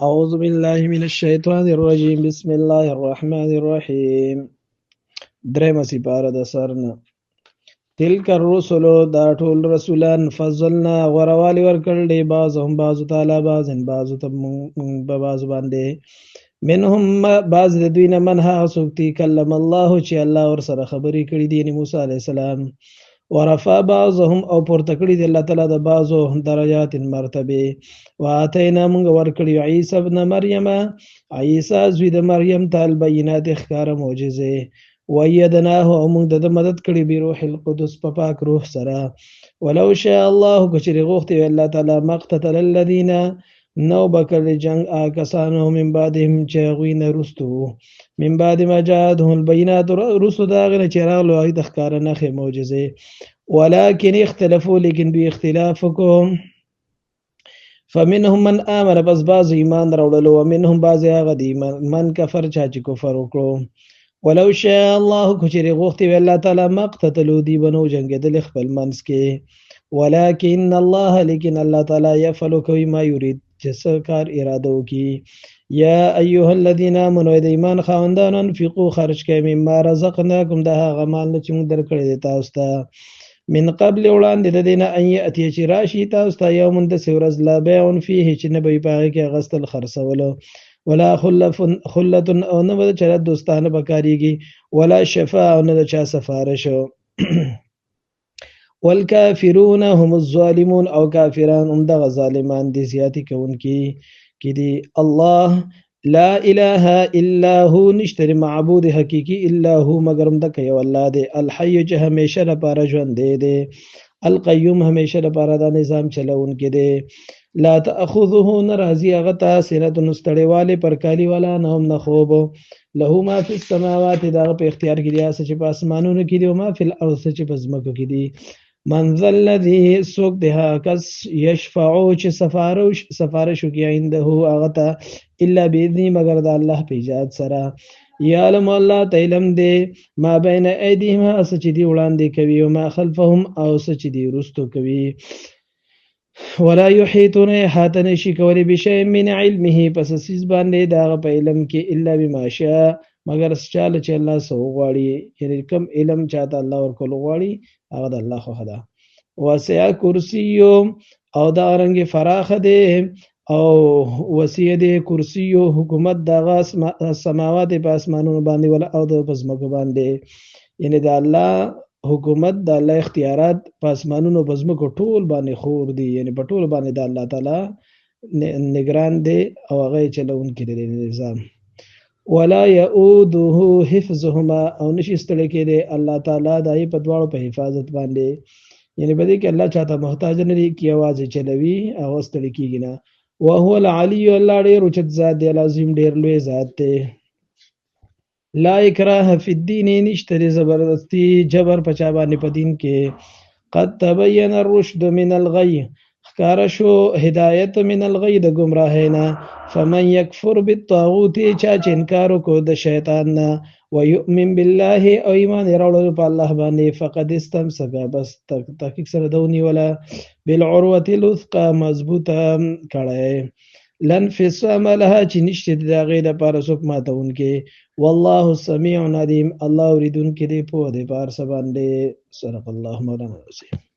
أعوذ بالله من الشيطان الرجيم بسم الله الرحمن الرحيم درېمه سپاره د سرنا تلک الرسل دا ټول رسولان فضلنا غوروالی ورکړل دی بعضهم بعضو تعالی بعضن بعضو ته په بعضو باندې منهم بعض د دوی نه من هغه څوک دي کلم الله چې الله ورسره خبرې کړي دي یعنې موسی علیه السلام ورفع بعضهم او پورته کړي دي الله تعالی د بعضو درجات مرتبې واتینا موږ ورکړي عیسی ابن مریم عیسی زوی د مریم ته البینات ښکاره معجزې ویدناه او موږ د مدد کړي بروح القدس په پاک روح سره ولو شاء الله که چېرې غوښتي وي الله تعالی مقتتل الذین نو به کړی جنګ هغه کسانو من بعدهم چې هغوی نه وروسته وو من بعد ما جاءتهم البینات وروسته د هغې نه چې راغلو هغوی ته ښکاره نښې معجزې ولکن اختلفو لیکن دوی اختلاف وکړو فمنهم من آمن پس بعضو ایمان راوړلو ومنهم بعضې هغه دي من کفر چا چې کفر وکړو ولو شاء الله که چېرې غوښتي وي الله تعالی ما اقتتلو دوی به نه جنګېدلې خپل منځ کې ولکن الله لیکن الله تعالی یفعلو کوي ما یرید چې څه کار اراده وکړي یا ایها الذین آمنوا د ایمان خاوندانو انفقو خرج کوئ مما رزقناکم د هغه مال نه چې موږ درکړی دی تاسو ته من قبل وړاندې د دې نه ان یأتي چې راشي تاسو ته یوم داسې ورځ لا بیع فیه چې نه به وي په هغې کې اخیستل خرڅولو ولا خلة او نه به د چا دوستانه به کارېږي ولا شفاع او نه د چا سفارش والکافرون هم الظالمون او کافران هم دغه ظالمان دي زیاتې کوونکي کې دي الله لا اله الا هو نشته معبود حقیقي الا هو مگر همدکه یو الله دی الحي چې همیشه لپاره ژوندی دی القیوم همیشه لپاره دا نظام چلوونکی دی لا تأخذه نرازی هغه ته سنة ستړیوالی پر کالي والا نه هم نه خوب له ما فی السماوات د هغه په اختیار کې دي هغه چې په اسمانونو کې دي او ما فی الارض چې په ځمکو کې دي من ذا الذي څوک دی هغه کس یشفعو چې سفارش وکړي عنده هغه ته الا باذنه مگر د الله په ایجاد سره یعلم الله ته علم دی ما بین ایدیهم هغه څه چې دوی وړاندې کوي او ما خلفهم او څه چې دوی وروستو کوي ولا یحیطون احاطه نشي کولی بشیء من علمه پس څیز باندې د هغه په علم کې الا بما شاء مگر چاله چې الله څه وغواړي یعنې کوم علم چاته الله ورکول غواړي هغه د الله خوښه ده وسع کرسیو او دارنګې فراخه دی او وسیع دی کرسیو حکومت دغه سماوات په اسمانونو باندې ولا او د په ځمکو باندې یعنې د الله حکومت د الله اختیارات په اسمانونو په ځمکو ټول باندې خور دي یعنې په ټول باندې د الله تعالی نگران دی او هغه یې چلوونکی دی نظام ولا یؤوده حفظهما او نشي ستړی کېدی الله تعالی د هغې په دواړو په حفاظت باندې یعنې په دې کې الله چاته محتاج نه دی که یوازې چلوي هغه ستړی کېږي نه وهو العلی الله ډېر اوچت ذات دی العظیم ډېر لوی ذات دی لا اکراه فی الدین نشته د زبردستی جبر په چا باندې په دین کې قد تبین الرشد من الغی ښکاره شو هدایت من الغی د ګمراهۍ نه فمن یکفر بالطاغوت چا چې انکار وکړو د شیطان نه ویؤمن بالله او ایمان یې راوړلو په الله باندې فقد استمسک بس تحقیق سره ده ونیوله بالعروة الوثقی مضبوطه کړی لا انفصام لها چې نشته د هغې دپاره څوک ماتونکی والله سمیع علیم الله اورېدونکی دی پوه دی په هر څه باندې صدق الله مولانا العظیم